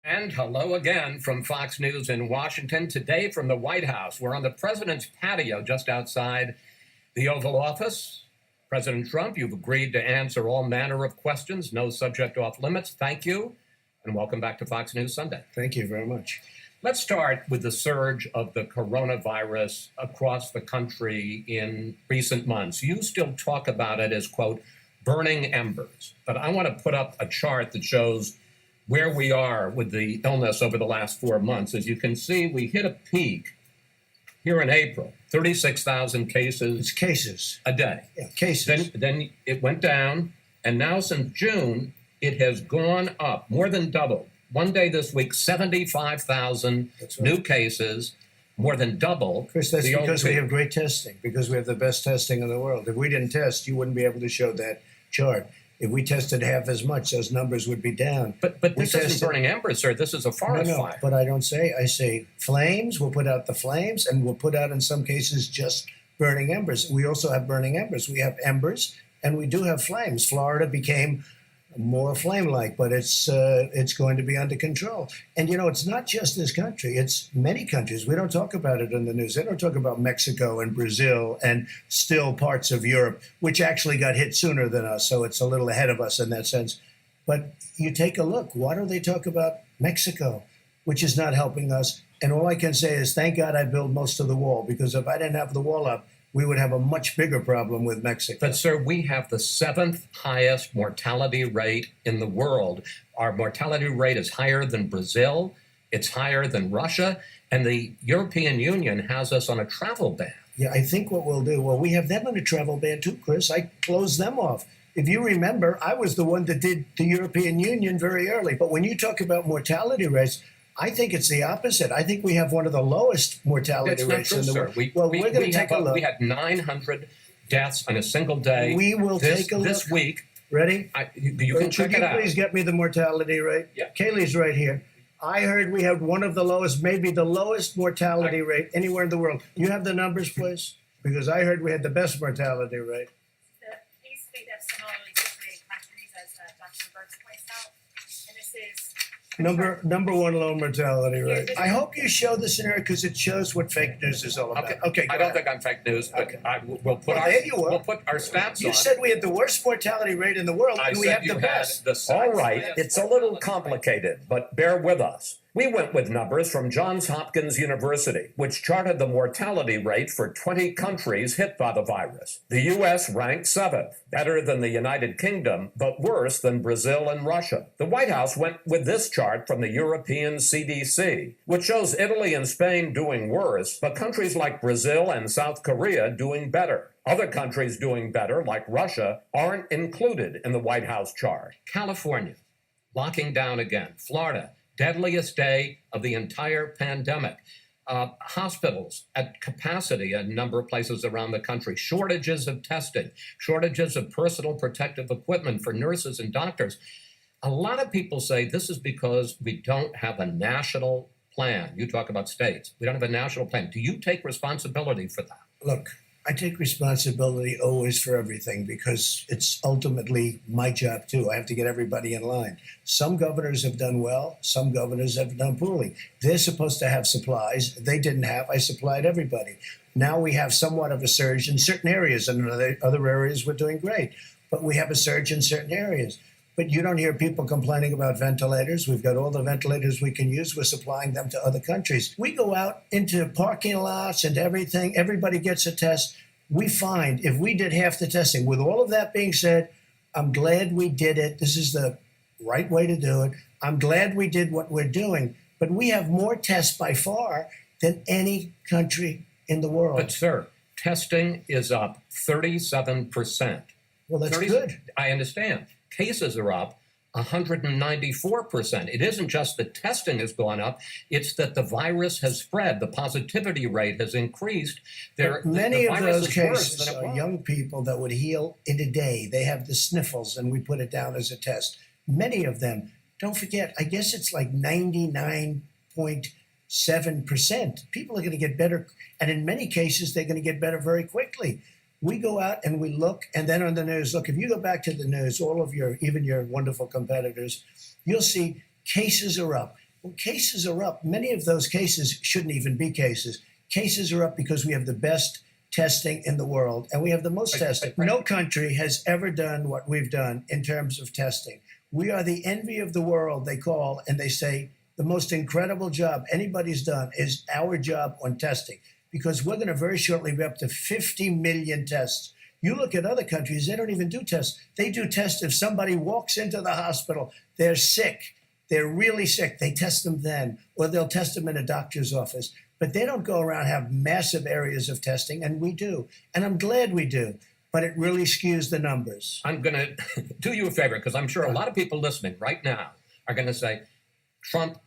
And hello again from Fox News in Washington. Today from the White House, we're on the president's patio just outside the Oval Office. President Trump, you've agreed to answer all manner of questions, no subject off limits. Thank you, and welcome back to Fox News Sunday. Thank you very much. Let's start with the surge of the coronavirus across the country in recent months. You still talk about it as, quote, burning embers, but I want to put up a chart that shows where we are with the illness over the last 4 months. As you can see, we hit a peak here in April, 36,000 cases. It's cases. A day. Yeah, cases. Then it went down, and now since June, it has gone up, more than doubled. One day this week, 75,000 new cases, more than double. Chris, that's because we have great testing, because we have the best testing in the world. If we didn't test, you wouldn't be able to show that chart. If we tested half as much, those numbers would be down. But this isn't burning embers, sir. This is a forest fire. But I don't say. I say flames. We'll put out the flames, and we'll put out, in some cases, just burning embers. We also have burning embers. We have embers, and we do have flames. Florida became more flame-like, but it's going to be under control. And, you know, it's not just this country. It's many countries. We don't talk about it in the news. They don't talk about Mexico and Brazil and still parts of Europe, which actually got hit sooner than us, so it's a little ahead of us in that sense. But you take a look. Why don't they talk about Mexico, which is not helping us? And all I can say is, thank God I built most of the wall, because if I didn't have the wall up, we would have a much bigger problem with Mexico. But, sir, we have the 7th highest mortality rate in the world. Our mortality rate is higher than Brazil. It's higher than Russia. And the European Union has us on a travel ban. Yeah, I think what we'll do, well, we have them on a travel ban too, Chris. I closed them off. If you remember, I was the one that did the European Union very early. But when you talk about mortality rates, I think it's the opposite. I think we have one of the lowest mortality rates in the world. We're going to take a look. We had 900 deaths on a single day. We will take a look. This week. Ready? You can check it out. Could you please get me the mortality rate? Yeah. Kaylee's right here. I heard we had one of the lowest, maybe the lowest mortality rate anywhere in the world. You have the numbers, please? Because I heard we had the best mortality rate. The case rate of similarly situated countries, as Dr. Burks points out, and this is Number one low mortality rate. I hope you show this scenario because it shows what fake news is all about. Okay, I don't think I'm fake news, but we'll put we'll put our stats on. You said we had the worst mortality rate in the world, and we have the best. All right, it's a little complicated, but bear with us. We went with numbers from Johns Hopkins University, which charted the mortality rate for 20 countries hit by the virus. The U.S. ranked 7th, better than the United Kingdom, but worse than Brazil and Russia. The White House went with this chart from the European CDC, which shows Italy and Spain doing worse, but countries like Brazil and South Korea doing better. Other countries doing better, like Russia, aren't included in the White House chart. California, locking down again. Florida, deadliest day of the entire pandemic. Hospitals at capacity in a number of places around the country. Shortages of testing, shortages of personal protective equipment for nurses and doctors. A lot of people say this is because we don't have a national plan. You talk about states. We don't have a national plan. Do you take responsibility for that? Look, I take responsibility always for everything because it's ultimately my job too. I have to get everybody in line. Some governors have done well. Some governors have done poorly. They're supposed to have supplies. They didn't have. I supplied everybody. Now we have somewhat of a surge in certain areas, and in other areas we're doing great. But we have a surge in certain areas. But you don't hear people complaining about ventilators. We've got all the ventilators we can use. We're supplying them to other countries. We go out into parking lots and everything. Everybody gets a test. We find if we did half the testing, with all of that being said, I'm glad we did it. This is the right way to do it. I'm glad we did what we're doing. But we have more tests by far than any country in the world. But, sir, testing is up 37%. Well, that's good. I understand. Cases are up 194%. It isn't just that testing has gone up, it's that the virus has spread. The positivity rate has increased. Many of those cases are young people that would heal in a day. They have the sniffles, and we put it down as a test. Many of them, don't forget, I guess it's like 99.7%. People are going to get better, and in many cases, they're going to get better very quickly. We go out and we look, and then on the news, look, if you go back to the news, all of even your wonderful competitors, you'll see cases are up, Well, cases are up. Many of those cases shouldn't even be cases. Cases are up because we have the best testing in the world and we have the most testing. No country has ever done what we've done in terms of testing. We are the envy of the world, they call, and they say the most incredible job anybody's done is our job on testing, because we're going to very shortly be up to 50 million tests. You look at other countries, they don't even do tests. They do tests if somebody walks into the hospital, they're sick, they're really sick, they test them then, or they'll test them in a doctor's office. But they don't go around and have massive areas of testing, and we do. And I'm glad we do, but it really skews the numbers. I'm going to do you a favor, because I'm sure a lot of people listening right now are going to say, Trump,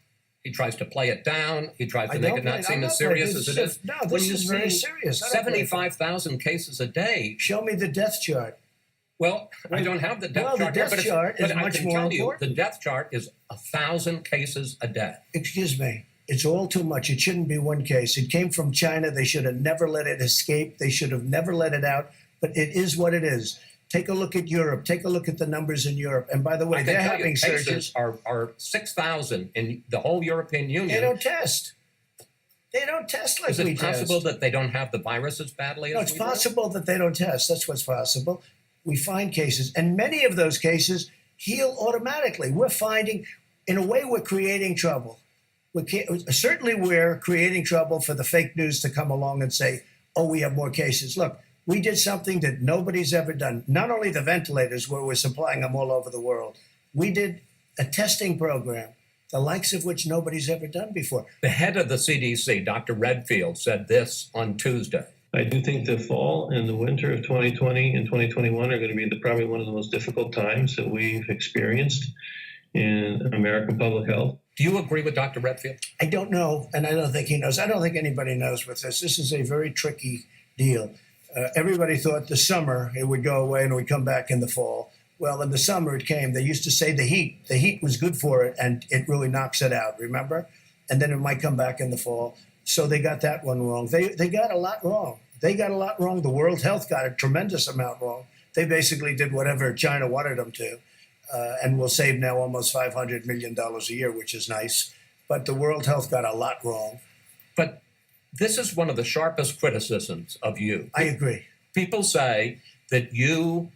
he tries to play it down. He tries to make it not seem as serious as it is. No, this is very serious. 75,000 cases a day. Show me the death chart. Well, I don't have the death chart here, the death chart is but I much can more tell you important. the death chart is 1,000 cases a day. Excuse me. It's all too much. It shouldn't be one case. It came from China. They should have never let it escape. They should have never let it out. But it is what it is. Take a look at Europe. Take a look at the numbers in Europe. And by the way, they're having surges. Cases are 6,000 in the whole European Union. They don't test. They don't test like we test. Is it possible that they don't have the virus as badly No, as it's we do? possible that they don't test. That's what's possible. We find cases, and many of those cases heal automatically. We're finding, in a way, we're creating trouble. Certainly, we're creating trouble for the fake news to come along and say, oh, we have more cases. Look, we did something that nobody's ever done. Not only the ventilators, where we're supplying them all over the world. We did a testing program, the likes of which nobody's ever done before. The head of the CDC, Dr. Redfield, said this on Tuesday. I do think the fall and the winter of 2020 and 2021 are going to be probably one of the most difficult times that we've experienced in American public health. Do you agree with Dr. Redfield? I don't know, and I don't think he knows. I don't think anybody knows with this. This is a very tricky deal. Everybody thought the summer it would go away and it would come back in the fall. Well, in the summer it came. They used to say the heat was good for it, and it really knocks it out, remember? And then it might come back in the fall. So they got that one wrong. They got a lot wrong. They got a lot wrong. The World Health got a tremendous amount wrong. They basically did whatever China wanted them to, and will save now almost $500 million a year, which is nice. But the World Health got a lot wrong. But this is one of the sharpest criticisms of you. I agree. People say that you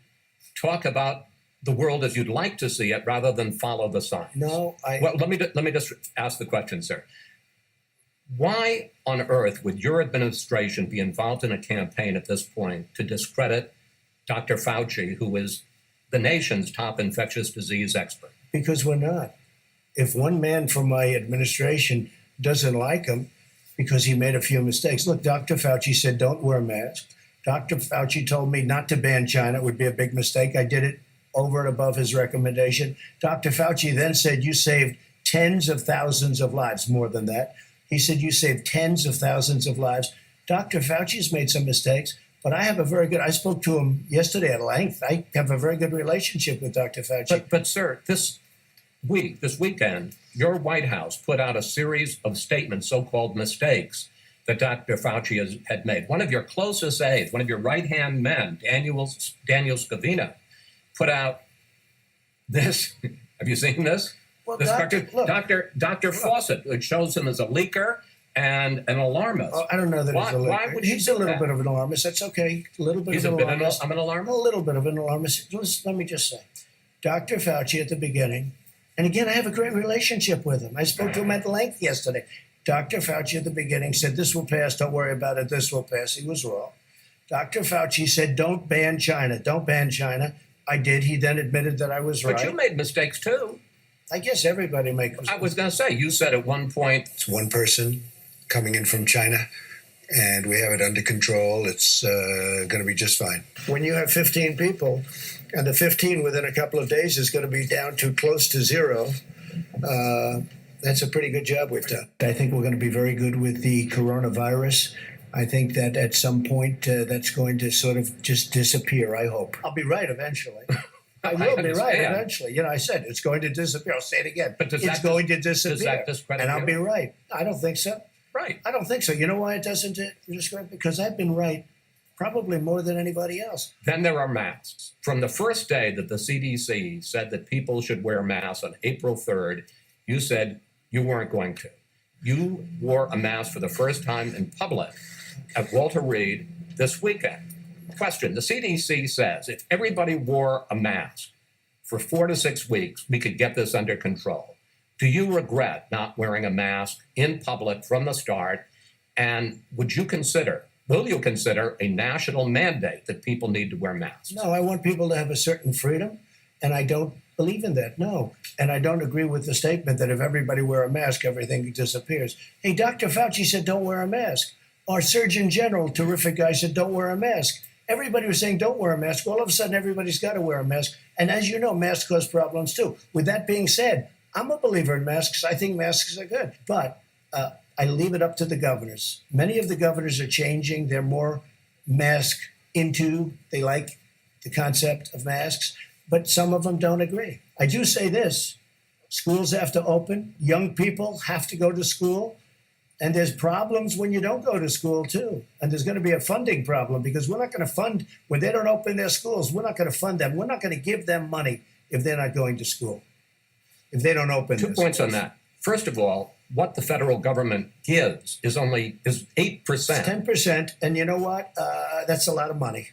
talk about the world as you'd like to see it rather than follow the signs. No, Well, let me just ask the question, sir. Why on earth would your administration be involved in a campaign at this point to discredit Dr. Fauci, who is the nation's top infectious disease expert? Because we're not. If one man from my administration doesn't like him because he made a few mistakes. Look, Dr. Fauci said, don't wear a mask. Dr. Fauci told me not to ban China. It would be a big mistake. I did it over and above his recommendation. Dr. Fauci then said, you saved tens of thousands of lives, more than that. He said, you saved tens of thousands of lives. Dr. Fauci's made some mistakes, but I spoke to him yesterday at length. I have a very good relationship with Dr. Fauci. But sir, this weekend, your White House put out a series of statements, so-called mistakes, that Dr. Fauci had made. One of your closest aides, one of your right-hand men, Daniel Scavino, put out this. Have you seen this? Well, This look, Dr. Fawcett, it shows him as a leaker and an alarmist. I don't know that he's a Why leaker. would He's you a little do bit that? of an alarmist. That's okay. A little bit He's of a an bit alarmist. of an A alarmist? little bit of an alarmist. Let me just say, Dr. Fauci at the beginning, and again, I have a great relationship with him. I spoke to him at length yesterday. Dr. Fauci at the beginning said, this will pass, don't worry about it, this will pass. He was wrong. Dr. Fauci said, don't ban China, don't ban China. I did. He then admitted that I was right. But you made mistakes too. I guess everybody makes mistakes. I was going to say, you said at one point, It's one person coming in from China, and we have it under control. It's going to be just fine. When you have 15 people, and the 15 within a couple of days is going to be down to close to zero, that's a pretty good job we've done. I think we're going to be very good with the coronavirus. I think that at some point that's going to sort of just disappear, I hope. I'll be right eventually. I will be right understand. eventually. You know, I said it's going to disappear. I'll say it again. But does it's that going to disappear. does that discredit and I'll you? be right. I don't think so. right. I don't think so. You know why it doesn't discredit? Because I've been right probably more than anybody else. Then there are masks. From the first day that the CDC said that people should wear masks on April 3rd, you said you weren't going to. You wore a mask for the first time in public at Walter Reed this weekend. Question, the CDC says if everybody wore a mask for 4 to 6 weeks, we could get this under control. Do you regret not wearing a mask in public from the start? And will you consider a national mandate that people need to wear masks? No, I want people to have a certain freedom, and I don't believe in that. No. And I don't agree with the statement that if everybody wear a mask, everything disappears. Hey, Dr. Fauci said don't wear a mask. Our Surgeon General, terrific guy, said don't wear a mask. Everybody was saying don't wear a mask. All of a sudden, everybody's got to wear a mask. And as you know, masks cause problems too. With that being said, I'm a believer in masks. I think masks are good. But I leave it up to the governors. Many of the governors are changing. They're more mask into. They like the concept of masks. But some of them don't agree. I do say this. Schools have to open. Young people have to go to school. And there's problems when you don't go to school, too. And there's going to be a funding problem because we're not going to fund, when they don't open their schools, we're not going to fund them. We're not going to give them money if they're not going to school, if they don't open 2 points on that. First of all, what the federal government gives is 8%. It's 10%. And you know what? That's a lot of money.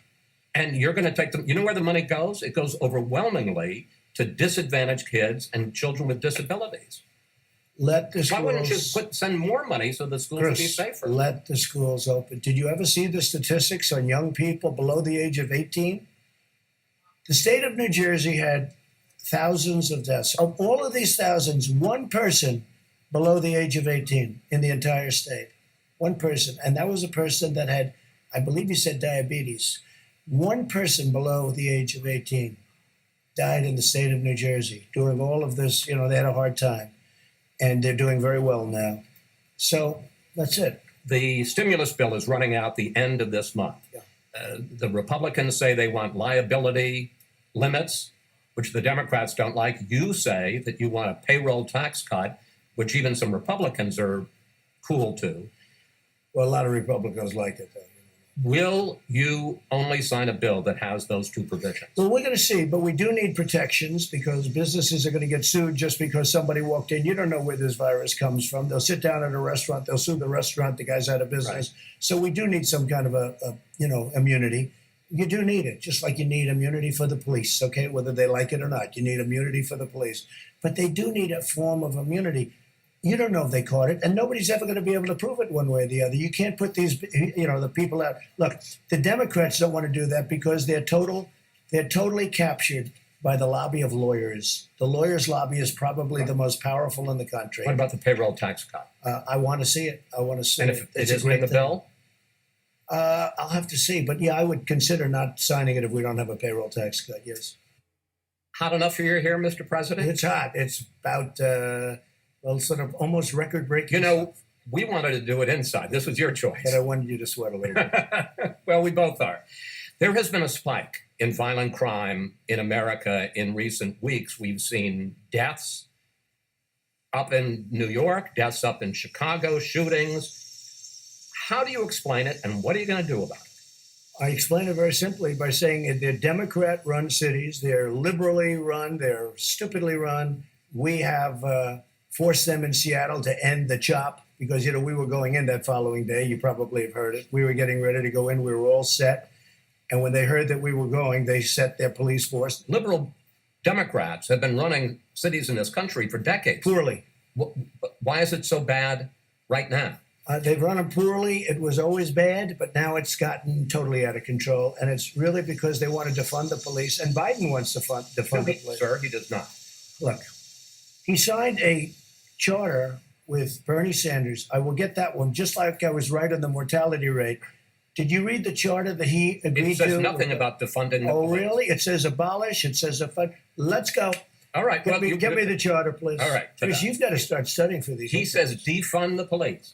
And you're going to take them. You know where the money goes? It goes overwhelmingly to disadvantaged kids and children with disabilities. Let the Why wouldn't you schools, send more money so the schools would be Chris, safer? let the schools open. Did you ever see the statistics on young people below the age of 18? The state of New Jersey had thousands of deaths. Of all of these thousands, one person below the age of 18 in the entire state. One person. And that was a person that had, I believe you said diabetes. One person below the age of 18 died in the state of New Jersey during all of this. They had a hard time. And they're doing very well now. So that's it. The stimulus bill is running out the end of this month. Yeah. The Republicans say they want liability limits, which the Democrats don't like. You say that you want a payroll tax cut, which even some Republicans are cool to. Well, a lot of Republicans like it, though. Will you only sign a bill that has those two provisions? Well, we're going to see, but we do need protections because businesses are going to get sued just because somebody walked in. You don't know where this virus comes from. They'll sit down at a restaurant. They'll sue the restaurant. The guy's out of business. Right. So we do need some kind of immunity. You do need it, just like you need immunity for the police, okay, whether they like it or not. You need immunity for the police. But they do need a form of immunity. You don't know if they caught it, and nobody's ever going to be able to prove it one way or the other. You can't put these, the people out. Look, the Democrats don't want to do that because they're totally captured by the lobby of lawyers. The lawyers' lobby is probably the most powerful in the country. What about the payroll tax cut? I want to see it. I want to see and it. And if it isn't in the bill? I'll have to see. But, yeah, I would consider not signing it if we don't have a payroll tax cut, yes. Hot enough for you here, Mr. President? It's hot. It's about... sort of almost record-breaking. We wanted to do it inside. This was your choice. But I wanted you to sweat a little bit. Well, we both are. There has been a spike in violent crime in America in recent weeks. We've seen deaths up in New York, deaths up in Chicago, shootings. How do you explain it, and what are you going to do about it? I explain it very simply by saying they're Democrat-run cities. They're liberally run. They're stupidly run. We have... forced them in Seattle to end the CHOP because, we were going in that following day. You probably have heard it. We were getting ready to go in. We were all set. And when they heard that we were going, they set their police force. Liberal Democrats have been running cities in this country for decades. Poorly. Why is it so bad right now? They've run them poorly. It was always bad, but now it's gotten totally out of control. And it's really because they want to defund the police. And Biden wants to defund the police. Sir, he does not. Look, he signed a charter with Bernie Sanders. I will get that one, just like I was right on the mortality rate. Did you read the charter that he agreed to? It says nothing about defunding the police. Really? It says abolish. It says defund. Let's go. All right. Get me the charter, please. All right. Because you've got to start studying for these. He says defund the police.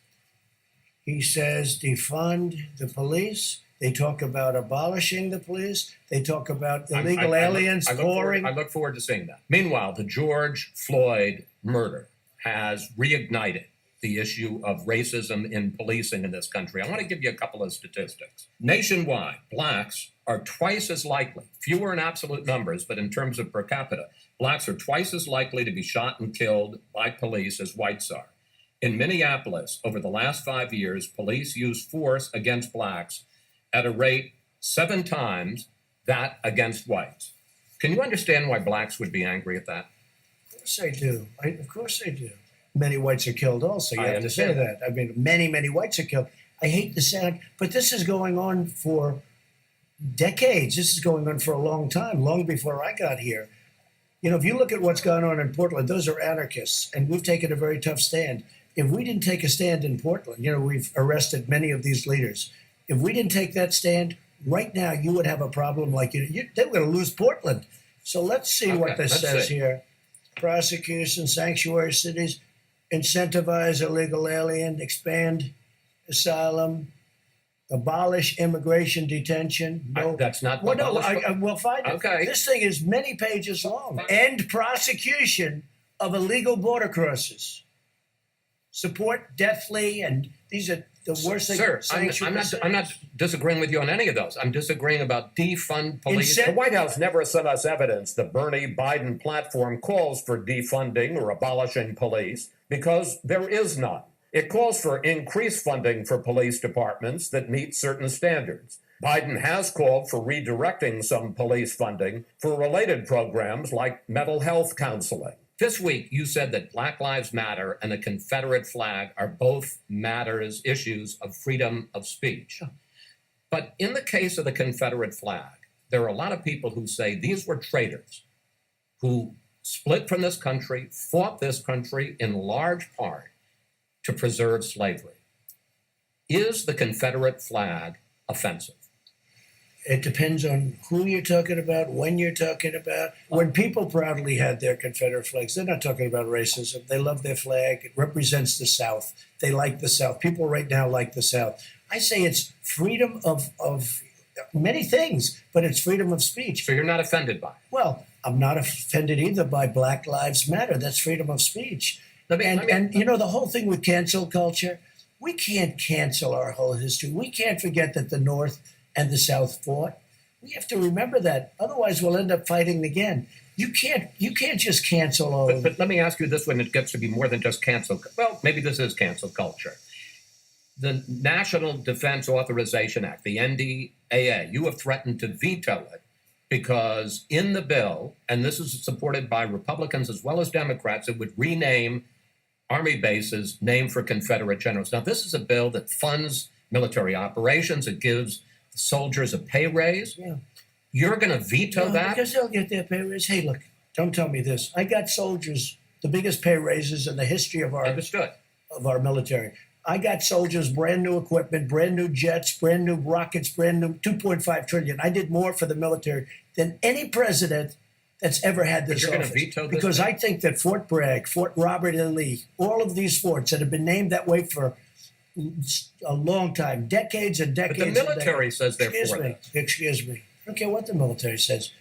He says defund the police. They talk about abolishing the police. They talk about illegal aliens pouring. I look forward to seeing that. Meanwhile, the George Floyd murder has reignited the issue of racism in policing in this country. I want to give you a couple of statistics. Nationwide, blacks are twice as likely, fewer in absolute numbers, but in terms of per capita, blacks are twice as likely to be shot and killed by police as whites are. In Minneapolis, over the last 5 years, police used force against blacks at a rate 7 times that against whites. Can you understand why blacks would be angry at that? Of course I do. Of course I do. Many whites are killed also. You I have to say understand that. I mean, many whites are killed. I hate the sound, but this is going on for decades. This is going on for a long time, long before I got here. You know, if you look at what's gone on in Portland, those are anarchists, and we've taken a very tough stand. If we didn't take a stand in Portland, you know, we've arrested many of these leaders. If we didn't take that stand, right now you would have a problem like they were going to lose Portland. So let's see what this says here. Prosecution, sanctuary cities, incentivize illegal alien, expand asylum, abolish immigration detention. No, That's not. well, no, abolish- I will find it. Okay. This thing is many pages long. End prosecution of illegal border crosses. Support deathly, and these are the worst things. Sir, I'm not disagreeing with you on any of those. I'm disagreeing about defund police. The White House never sent us evidence the Bernie Biden platform calls for defunding or abolishing police because there is none. It calls for increased funding for police departments that meet certain standards. Biden has called for redirecting some police funding for related programs like mental health counseling. This week, you said that Black Lives Matter and the Confederate flag are both issues of freedom of speech. But in the case of the Confederate flag, there are a lot of people who say these were traitors who split from this country, fought this country in large part to preserve slavery. Is the Confederate flag offensive? It depends on who you're talking about, when you're talking about. When people proudly had their Confederate flags, they're not talking about racism. They love their flag. It represents the South. They like the South. People right now like the South. I say it's freedom of many things, but it's freedom of speech. So you're not offended by it? Well, I'm not offended either by Black Lives Matter. That's freedom of speech. And you know, the whole thing with cancel culture, we can't cancel our whole history. We can't forget that the North and the South fought. We have to remember that. Otherwise, we'll end up fighting again. You can't just cancel all of But let me ask you this when it gets to be more than just cancel. Well, maybe this is cancel culture. The National Defense Authorization Act, the NDAA, you have threatened to veto it because in the bill, and this is supported by Republicans as well as Democrats, it would rename Army bases named for Confederate generals. Now, this is a bill that funds military operations. It gives soldiers a pay raise. Yeah. You're going to veto that? Because they'll get their pay raise. Hey, look, don't tell me this. I got soldiers the biggest pay raises in the history of our military. I got soldiers brand new equipment, brand new jets, brand new rockets, brand new 2.5 trillion. I did more for the military than any president that's ever had this But you're office. going to veto this? Because I think that Fort Bragg, Fort Robert E. Lee, all of these forts that have been named that way for a long time, decades and decades. But the military says they're for that. Excuse me. I don't care what the military says.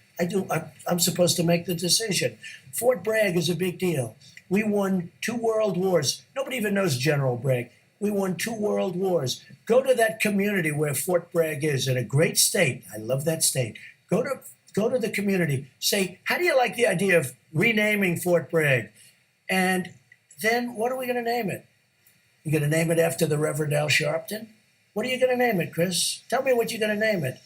I'm supposed to make the decision. Fort Bragg is a big deal. We won 2 world wars. Nobody even knows General Bragg. We won 2 world wars. Go to that community where Fort Bragg is in a great state. I love that state. Go to the community. Say, how do you like the idea of renaming Fort Bragg? And then what are we going to name it? You're going to name it after the Reverend Al Sharpton? What are you going to name it, Chris? Tell me what you're going to name it.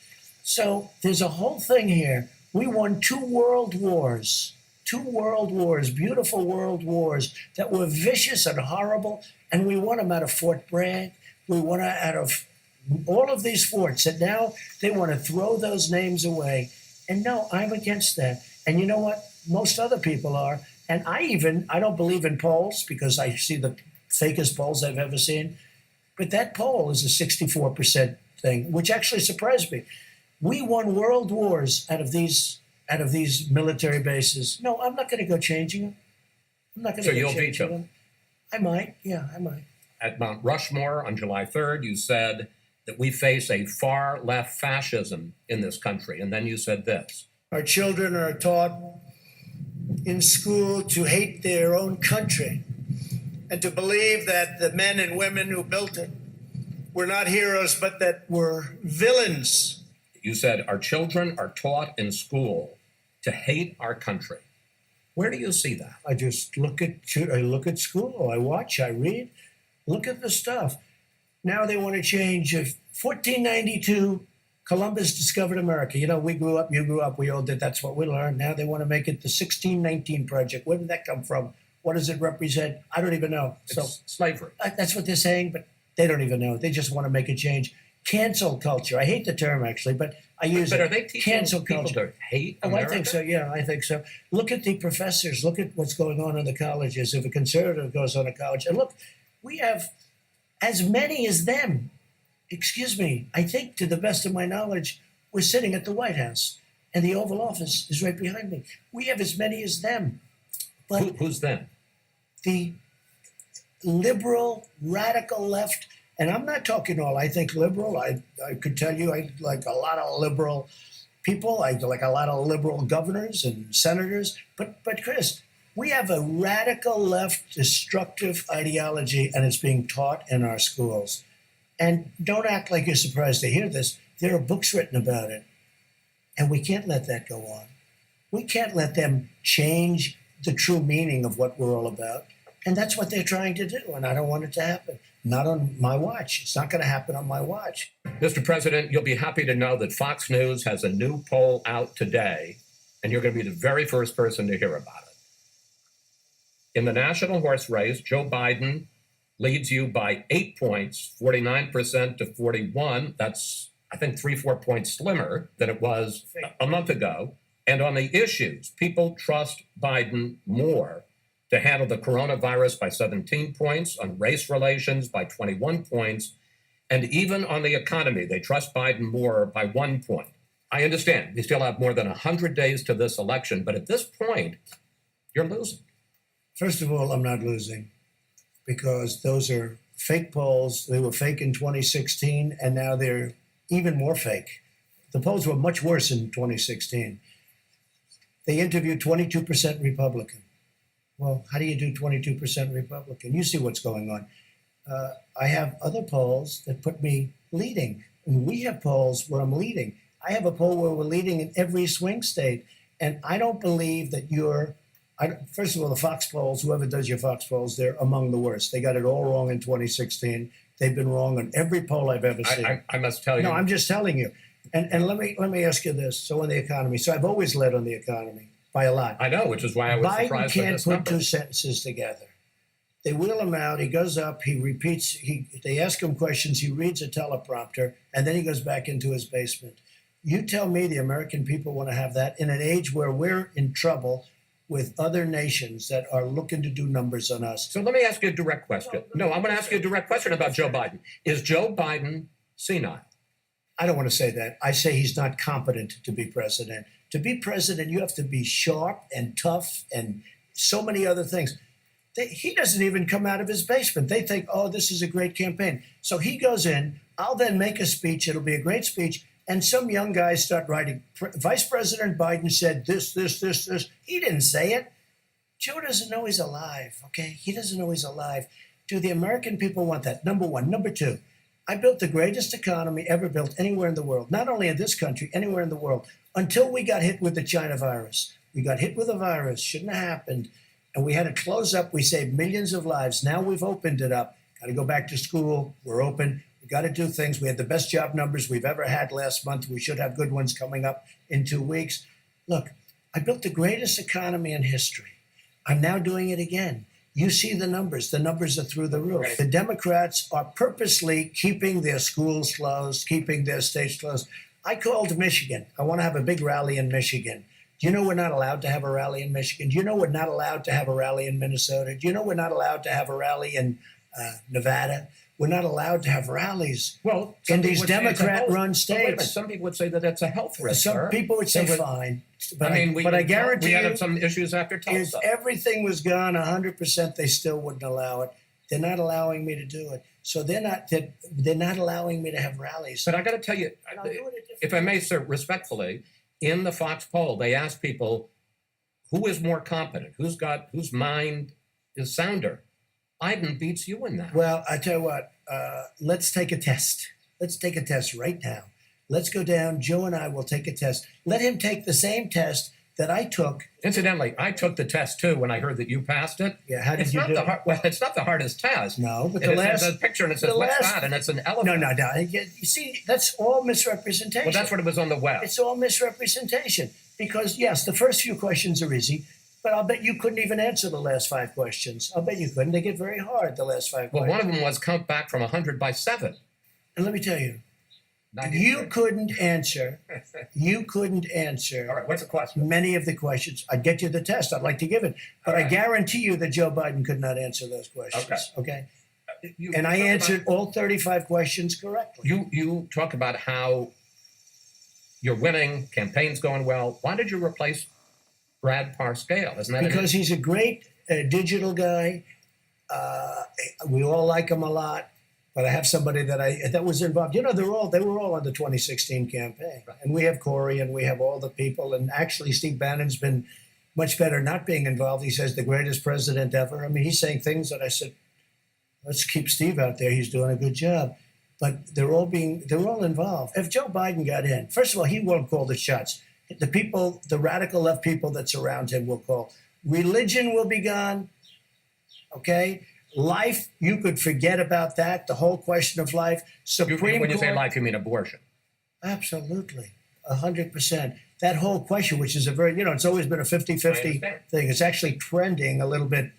So there's a whole thing here. We won 2 world wars. 2 world wars, beautiful world wars that were vicious and horrible. And we won them out of Fort Bragg. We won out of all of these forts. And now they want to throw those names away. And no, I'm against that. And you know what? Most other people are. And I don't believe in polls because I see the fakest polls I've ever seen. But that poll is a 64% thing, which actually surprised me. We won world wars out of these military bases. No, I'm not going to go changing them. I'm not going to go changing them. I might. Yeah, I might. At Mount Rushmore on July 3rd, you said that we face a far left fascism in this country. And then you said this. Our children are taught in school to hate their own country. and to believe that the men and women who built it were not heroes, but that were villains. You said our children are taught in school to hate our country. Where do you see that? I just look at school. I watch. I read. Look at the stuff. Now they want to change. 1492, Columbus discovered America. You know, we grew up. You grew up. We all did. That's what we learned. Now they want to make it the 1619 project. Where did that come from? What does it represent? I don't even know. It's So slavery. that's what they're saying, but they don't even know. They just want to make a change. Cancel culture. I hate the term actually, but I use But it. are they teaching Cancel people culture. to hate Oh, America? I think so. Yeah, I think so. Look at the professors. Look at what's going on in the colleges. If a conservative goes on a college, and look, we have as many as them. Excuse me. I think, to the best of my knowledge, we're sitting at the White House, and the Oval Office is right behind me. We have as many as them. But Who's them? the liberal, radical left, and I'm not talking all, I think liberal. I could tell you I like a lot of liberal people. I like a lot of liberal governors and senators. But Chris, we have a radical left destructive ideology, and it's being taught in our schools. And don't act like you're surprised to hear this. There are books written about it. And we can't let that go on. We can't let them change the true meaning of what we're all about. And that's what they're trying to do. And I don't want it to happen. Not on my watch. It's not going to happen on my watch. Mr. President, you'll be happy to know that Fox News has a new poll out today, and you're going to be the very first person to hear about it. In the national horse race, Joe Biden leads you by 8 points, 49% to 41. That's, I think, 3-4 points slimmer than it was a month ago. And on the issues, people trust Biden more to handle the coronavirus by 17 points, on race relations by 21 points, and even on the economy, they trust Biden more by 1 point. I understand we still have more than 100 days to this election, but at this point, you're losing. First of all, I'm not losing because those are fake polls. They were fake in 2016, and now they're even more fake. The polls were much worse in 2016. They interviewed 22% Republican. Well, how do you do 22% Republican? You see what's going on. I have other polls that put me leading, and we have polls where I'm leading. I have a poll where we're leading in every swing state, and I don't believe that first of all, the Fox polls, whoever does your Fox polls, they're among the worst. They got it all wrong in 2016. They've been wrong on every poll I've ever seen. I must tell you. No, I'm just telling you. And let me ask you this. So on the economy, so I've always led on the economy by a lot. I know, which is why I was Biden surprised by can't this put number. two sentences together. They wheel him out. He goes up. He repeats. They ask him questions. He reads a teleprompter, and then he goes back into his basement. You tell me the American people want to have that in an age where we're in trouble with other nations that are looking to do numbers on us. So let me ask you a direct question. No, I'm going to ask you a direct question about Joe Biden. Is Joe Biden senile? I don't want to say that. I say he's not competent to be president. To be president, you have to be sharp and tough and so many other things. He doesn't even come out of his basement. They think, oh, this is a great campaign. So he goes in. I'll then make a speech. It'll be a great speech. And some young guys start writing, Vice President Biden said this. He didn't say it. Joe doesn't know he's alive, okay? He doesn't know he's alive. Do the American people want that? Number one. Number two, I built the greatest economy ever built anywhere in the world, not only in this country, anywhere in the world, until we got hit with the China virus. We got hit with a virus, shouldn't have happened. And we had to close up. We saved millions of lives. Now we've opened it up. Got to go back to school. We're open. We got to do things. We had the best job numbers we've ever had last month. We should have good ones coming up in 2 weeks. Look, I built the greatest economy in history. I'm now doing it again. You see the numbers. The numbers are through the roof. Right. The Democrats are purposely keeping their schools closed, keeping their states closed. I called Michigan. I want to have a big rally in Michigan. Do you know we're not allowed to have a rally in Michigan? Do you know we're not allowed to have a rally in Minnesota? Do you know we're not allowed to have a rally in Nevada? We're not allowed to have rallies Well, in these Democrat-run Wait a minute. states. Some people would say that that's a health risk. Some sir. people would say They would- fine, but I mean, I guarantee we you, had some issues after if Tulsa. everything was gone 100%, they still wouldn't allow it. They're not allowing me to do it. So they're not allowing me to have rallies. But I got to tell you, And I'll do it a different if I may, sir, respectfully, in the Fox poll, they asked people who is more competent, whose mind is sounder. Biden beats you in that. Well, I tell you what, let's take a test. Let's take a test right now. Let's go down. Joe and I will take a test. Let him take the same test that I took. Incidentally, I took the test too when I heard that you passed it. Yeah, how did It's you not do? well, it's not the hardest test. No, but It the is last. a picture and it says, the what's last- that? And it's an elephant. No. You see, that's all misrepresentation. Well, that's what it was on the web. It's all misrepresentation because yes, the first few questions are easy, but I'll bet you couldn't even answer the last 5 questions. I'll bet you couldn't. They get very hard. The last 5 Well, questions. one of them was count back from 100 by 7. And let me tell you, 93. you couldn't answer. You couldn't answer. All right, what's the question? Many of the questions. I'd get you the test. I'd like to give it, but All I right. guarantee you that Joe Biden could not answer those questions. Okay. You And I talk answered all 35 questions correctly. You talk about how you're winning, campaign's going well. Why did you replace Brad Parscale? Isn't that Because he's a great digital guy. We all like him a lot. But I have somebody that was involved. You know, they were all on the 2016 campaign, and we have Corey and we have all the people. And actually, Steve Bannon's been much better not being involved. He says the greatest president ever. I mean, he's saying things that I said, let's keep Steve out there. He's doing a good job. But they're all involved. If Joe Biden got in, first of all, he won't call the shots. The people, the radical left people that surround him will call. Religion will be gone. Okay. Life, you could forget about that. The whole question of life. Supreme when you say Court- life, you mean abortion. Absolutely. 100%. That whole question, which is a very, it's always been a 50-50 understand. thing. It's actually trending a litit bit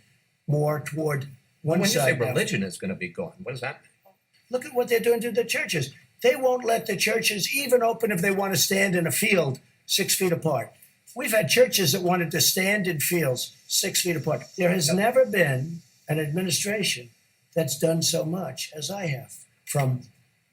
more toward one When you say side. now. religion is going to be gone, what does that mean? Look at what they're doing to the churches. They won't let the churches even open if they want to stand in a field 6 feet apart. We've had churches that wanted to stand in fields 6 feet apart. There has never been an administration that's done so much as I have, from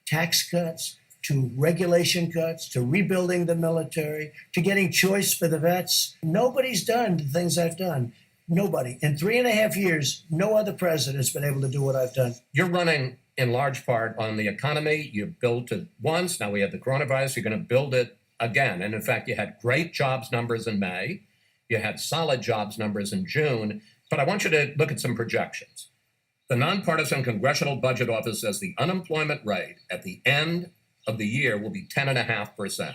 tax cuts to regulation cuts to rebuilding the military to getting choice for the vets. Nobody's done the things I've done. Nobody. In 3.5 years, no other president's been able to do what I've done. You're running in large part on the economy. You built it once. Now we have the coronavirus. You're going to build it again. And in fact, you had great jobs numbers in May. You had solid jobs numbers in June. But I want you to look at some projections. The Nonpartisan Congressional Budget Office says the unemployment rate at the end of the year will be 10.5%.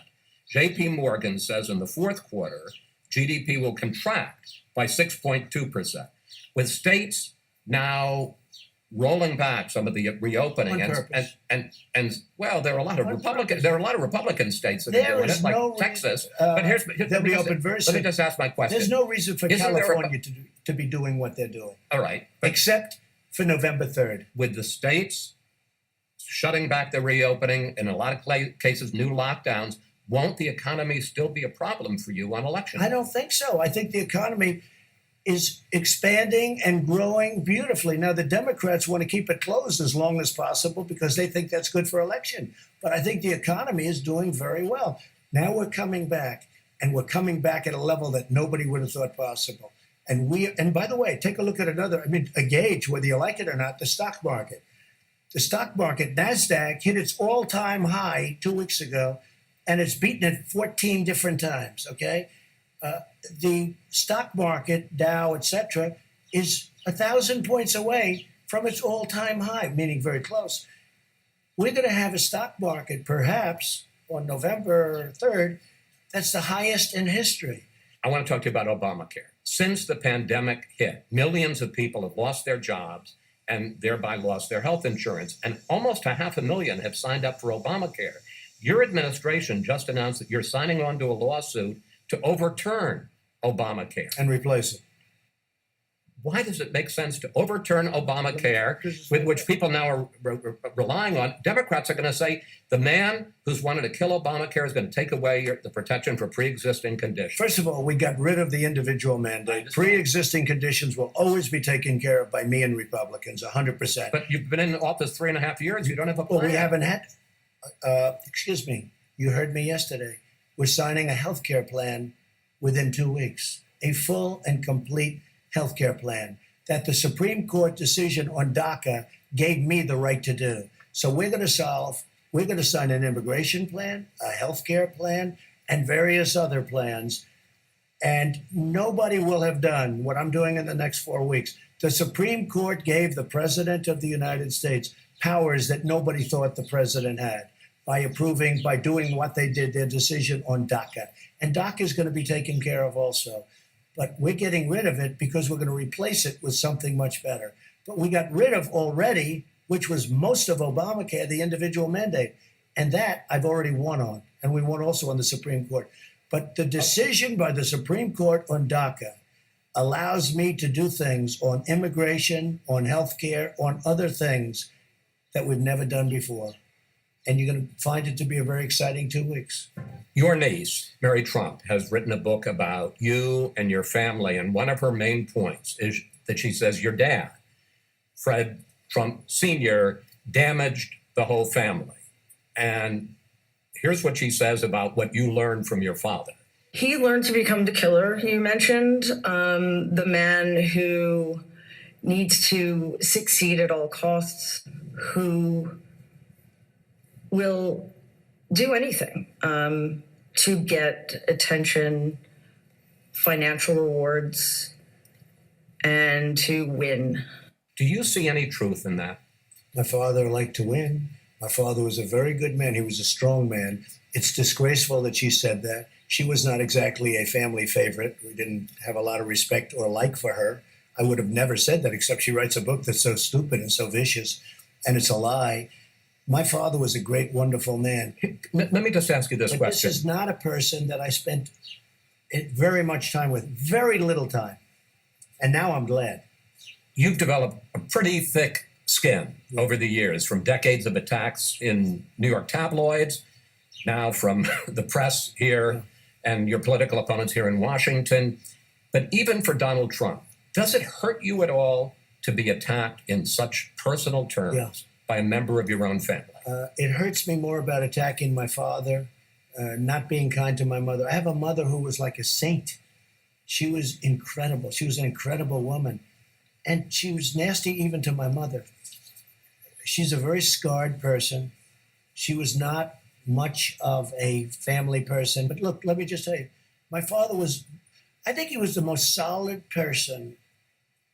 JP Morgan says in the fourth quarter, GDP will contract by 6.2%. With states now rolling back some of the reopening On purpose. and well, there are a lot of On Republican purpose. there are a lot of Republican states that There are doing is it, like no Texas. reason, But here's they'll let me be just- open very let soon. me just ask my question. There's no reason for Isn't there a- California to be doing what they're doing, All right, but except for November 3rd. with the states shutting back the reopening, in a lot of cases, new lockdowns, won't the economy still be a problem for you on election? I don't think so. I think the economy is expanding and growing beautifully. Now, the Democrats want to keep it closed as long as possible because they think that's good for election. But I think the economy is doing very well. Now we're coming back, and we're coming back at a level that nobody would have thought possible. And by the way, take a look at a gauge, whether you like it or not, the stock market. The stock market, NASDAQ, hit its all-time high 2 weeks ago, and it's beaten it 14 different times, okay? The stock market, Dow, etc., is 1,000 points away from its all-time high, meaning very close. We're going to have a stock market, perhaps on November 3rd, that's the highest in history. I want to talk to you about Obamacare. Since the pandemic hit, millions of people have lost their jobs and thereby lost their health insurance, and almost 500,000 have signed up for Obamacare. Your administration just announced that you're signing on to a lawsuit to overturn Obamacare. And replace it. Why does it make sense to overturn Obamacare, with which people now are relying on? Democrats are going to say the man who's wanted to kill Obamacare is going to take away the protection for pre-existing conditions. First of all, we got rid of the individual mandate. Pre-existing conditions will always be taken care of by me and Republicans, 100%. But you've been in office 3.5 years. You don't have a plan. Well, we haven't had, excuse me, you heard me yesterday. We're signing a health care plan within 2 weeks, a full and complete health care plan that the Supreme Court decision on DACA gave me the right to do. So we're going to sign an immigration plan, a health care plan, and various other plans. And nobody will have done what I'm doing in the next 4 weeks. The Supreme Court gave the President of the United States powers that nobody thought the president had by doing what they did, their decision on DACA. And DACA is going to be taken care of also. But we're getting rid of it because we're going to replace it with something much better. But we got rid of already, which was most of Obamacare, the individual mandate. And that I've already won on. And we won also on the Supreme Court. But the decision by the Supreme Court on DACA allows me to do things on immigration, on healthcare, on other things that we've never done before. And you're going to find it to be a very exciting 2 weeks. Your niece, Mary Trump, has written a book about you and your family. And one of her main points is that she says your dad, Fred Trump Sr., damaged the whole family. And here's what she says about what you learned from your father. He learned to become the killer, you mentioned, the man who needs to succeed at all costs, who will do anything to get attention, financial rewards, and to win. Do you see any truth in that? My father liked to win. My father was a very good man. He was a strong man. It's disgraceful that she said that. She was not exactly a family favorite. We didn't have a lot of respect or like for her. I would have never said that, except she writes a book that's so stupid and so vicious, and it's a lie. My father was a great, wonderful man. Let me just ask you this But question. this is not a person that I spent very much time with, very little time. And now I'm glad. You've developed a pretty thick skin over the years, from decades of attacks in New York tabloids, now from the press here, and your political opponents here in Washington. But even for Donald Trump, does it hurt you at all to be attacked in such personal terms by a member of your own family? It hurts me more about attacking my father, not being kind to my mother. I have a mother who was like a saint. She was incredible. She was an incredible woman. And she was nasty even to my mother. She's a very scarred person. She was not much of a family person. But look, let me just tell you, my father was, I think he was the most solid person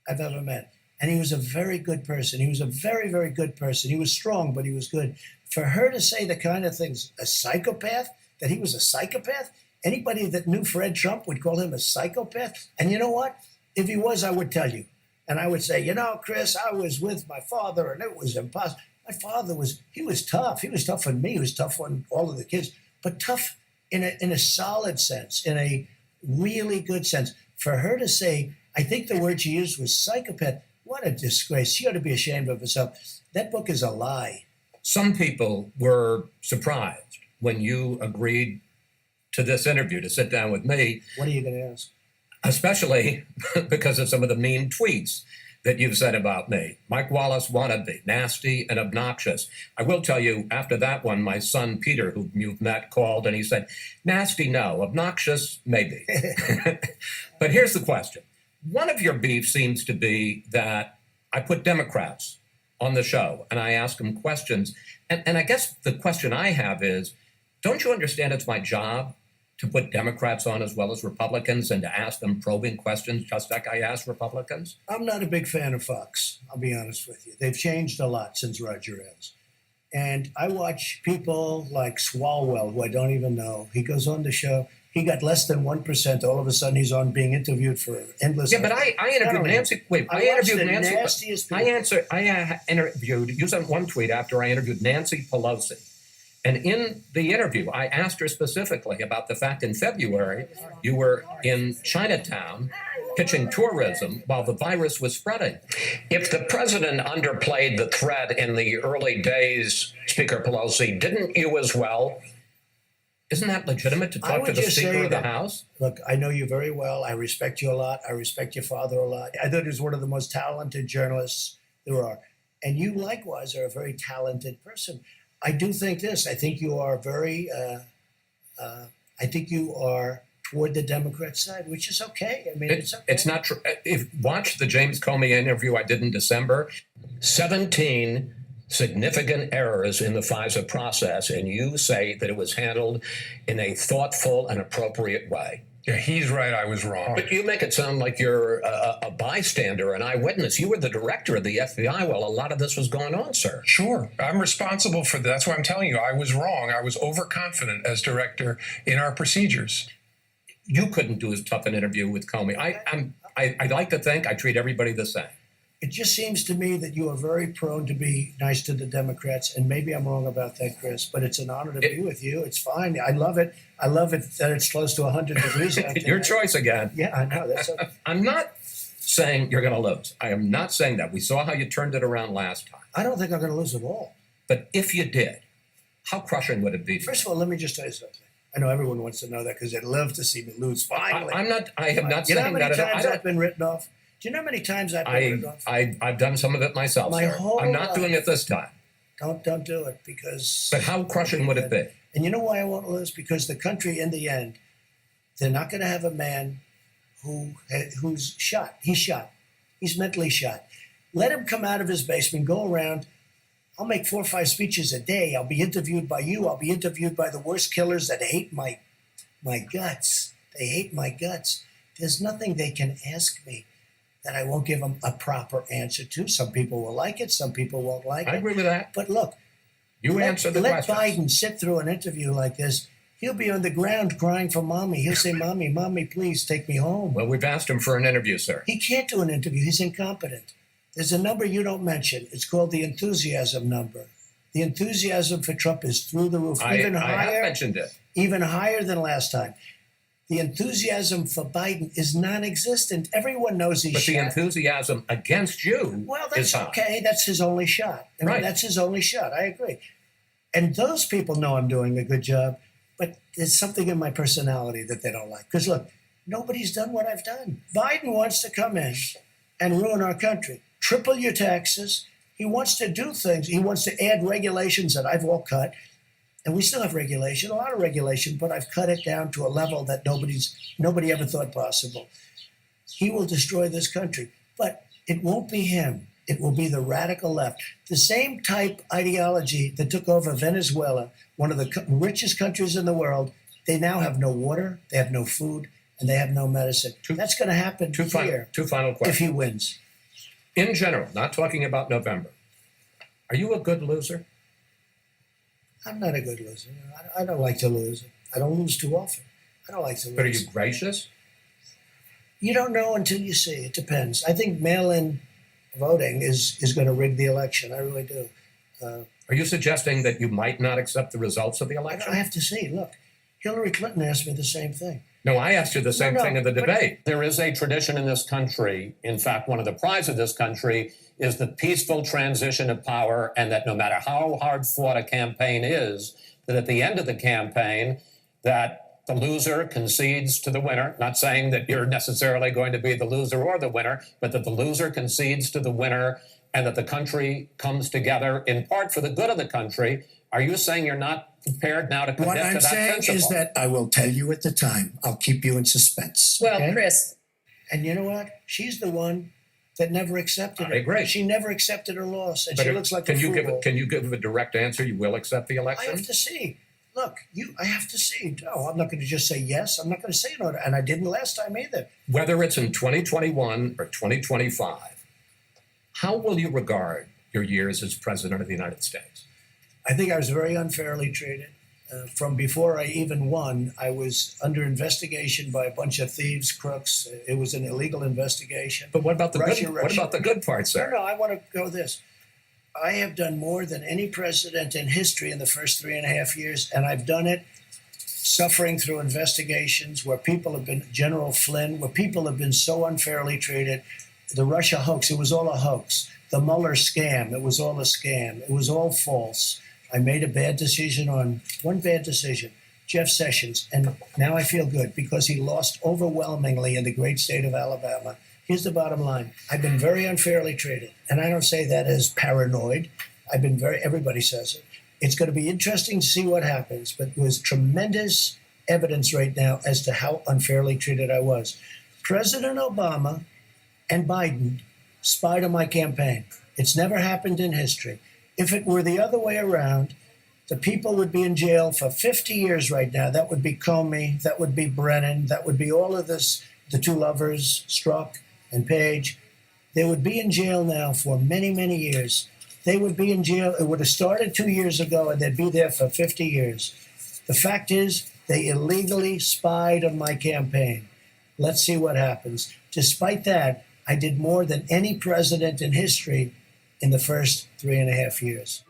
I've ever met. And he was a very good person. He was a very, very good person. He was strong, but he was good. For her to say the kind of things, a psychopath, that he was a psychopath, anybody that knew Fred Trump would call him a psychopath. And you know what? If he was, I would tell you. And I would say, you know, Chris, I was with my father and it was impossible. My father he was tough. He was tough on me. He was tough on all of the kids, but tough in a solid sense, in a really good sense. For her to say, I think the word she used was psychopath. What a disgrace. She ought to be ashamed of herself. That book is a lie. Some people were surprised when you agreed to this interview, to sit down with me, What are you going to ask? especially because of some of the mean tweets that you've said about me. Mike Wallace wannabe, nasty and obnoxious. I will tell you, after that one, my son Peter, who you've met, called and he said, nasty, no, obnoxious, maybe. But here's the question. One of your beefs seems to be that I put Democrats on the show and I ask them questions. And I guess the question I have is, don't you understand it's my job to put Democrats on as well as Republicans and to ask them probing questions just like I ask Republicans? I'm not a big fan of Fox, I'll be honest with you. They've changed a lot since Roger Ailes. And I watch people like Swalwell, who I don't even know. He goes on the show. He got less than 1%. All of a sudden, he's on being interviewed for endless. Yeah, but I interviewed Nancy. Wait, I interviewed Nancy. Nastiest people. I interviewed. You sent one tweet after I interviewed Nancy Pelosi, and in the interview, I asked her specifically about the fact in February you were in Chinatown pitching tourism while the virus was spreading. If the president underplayed the threat in the early days, Speaker Pelosi, didn't you as well? Isn't that legitimate to I talk to would the just Speaker say of the that- House? Look, I know you very well. I respect you a lot. I respect your father a lot. I thought he was one of the most talented journalists there are. And you likewise are a very talented person. I do think this. I think you are very, I think you are toward the Democrat side, which is okay. I mean, it's okay. It's not true. Watch the James Comey interview I did in December. 17 significant errors in the FISA process, and you say that it was handled in a thoughtful and appropriate way. Yeah, he's right. I was wrong. But you make it sound like you're a bystander, an eyewitness. You were the director of the FBI while a lot of this was going on, sir. Sure, I'm responsible for that. That's why I'm telling you, I was wrong. I was overconfident as director in our procedures. You couldn't do as tough an interview with Comey. I'd like to think I treat everybody the same. It just seems to me that you are very prone to be nice to the Democrats, and maybe I'm wrong about that, Chris, but it's an honor to be with you. It's fine. I love it. I love it that it's close to 100 degrees out there. Your choice again. Yeah, I know. That's okay. I'm not saying you're going to lose. I am not saying that. We saw how you turned it around last time. I don't think I'm going to lose at all. But if you did, how crushing would it be? First of all, let me just tell you something. I know everyone wants to know that because they'd love to see me lose. Finally. I have not You know how saying many that at all. times I've been written off? Do you know how many times I've been written off? I've done some of it myself, My sir. whole I'm not doing life. it this time. Don't do it because. But how crushing would it be? And you know why I won't lose? Because the country, in the end, they're not going to have a man who's shot. He's shot. He's mentally shot. Let him come out of his basement, go around. I'll make 4 or 5 speeches a day. I'll be interviewed by you. I'll be interviewed by the worst killers that hate my guts. They hate my guts. There's nothing they can ask me that I won't give them a proper answer to. Some people will like it. Some people won't like I it. agree with that. But look, You answer the let questions. Biden sit through an interview like this. He'll be on the ground crying for mommy. He'll say, mommy, please take me home. Well, we've asked him for an interview, sir. He can't do an interview. He's incompetent. There's a number you don't mention. It's called the enthusiasm number. The enthusiasm for Trump is through the roof, I have mentioned it. even higher than last time. The enthusiasm for Biden is non-existent. Everyone knows he's But the shot. enthusiasm against you Well, is that's high. okay. That's his only shot. I mean, Right. That's his only shot. I agree. And those people know I'm doing a good job, but there's something in my personality that they don't like. Because look, nobody's done what I've done. Biden wants to come in and ruin our country, triple your taxes. He wants to do things. He wants to add regulations that I've all cut. And we still have regulation, a lot of regulation, but I've cut it down to a level that nobody ever thought possible. He will destroy this country, but it won't be him. It will be the radical left. The same type ideology that took over Venezuela, one of the richest countries in the world. They now have no water, they have no food, and they have no medicine. That's going to happen Two here final if questions. he wins. In general, not talking about November, are you a good loser? I'm not a good loser. I don't like to lose. I don't lose too often. I don't like to lose. But are you gracious? You don't know until you see. It depends. I think mail-in voting is going to rig the election. I really do. Are you suggesting that you might not accept the results of the election? I have to see. Look, Hillary Clinton asked me the same thing. No, I asked you the same No, thing in the but- debate. There is a tradition in this country. In fact, one of the prides of this country is the peaceful transition of power, and that no matter how hard fought a campaign is, that at the end of the campaign, that the loser concedes to the winner. Not saying that you're necessarily going to be the loser or the winner, but that the loser concedes to the winner, and that the country comes together in part for the good of the country. Are you saying you're not prepared now to commit What to I'm that saying principle? is that I will tell you at the time. I'll keep you in suspense. Well, okay? Chris, And you know what? She's the one that never accepted it. I agree. She never accepted her loss, and But she if- looks like can a you fool. can you give a direct answer? You will accept the I election? have to see. Look, I have to see. No, I'm not going to just say yes. I'm not going to say no, and I didn't last time either. Whether it's in 2021 or 2025, how will you regard your years as president of the United States? I think I was very unfairly treated. From before I even won, I was under investigation by a bunch of thieves, crooks. It was an illegal investigation. But what about the Russia, good? What Russia. about the good parts, No, sir? no, I want to go this. I have done more than any president in history in the first 3.5 years, and I've done it suffering through investigations where people have been, General Flynn, where people have been so unfairly treated. The Russia hoax, it was all a hoax. The Mueller scam, it was all a scam. It was all false. I made a bad decision on one bad decision, Jeff Sessions, and now I feel good because he lost overwhelmingly in the great state of Alabama. Here's the bottom line. I've been very unfairly treated, and I don't say that as paranoid. Everybody says it. It's going to be interesting to see what happens, but there's tremendous evidence right now as to how unfairly treated I was. President Obama and Biden spied on my campaign. It's never happened in history. If it were the other way around, the people would be in jail for 50 years right now. That would be Comey, that would be Brennan, that would be all of this, the two lovers, Strzok and Page. They would be in jail now for many, many years. They would be in jail. It would have started 2 years ago and they'd be there for 50 years. The fact is, they illegally spied on my campaign. Let's see what happens. Despite that, I did more than any president in history in the first 3.5 years.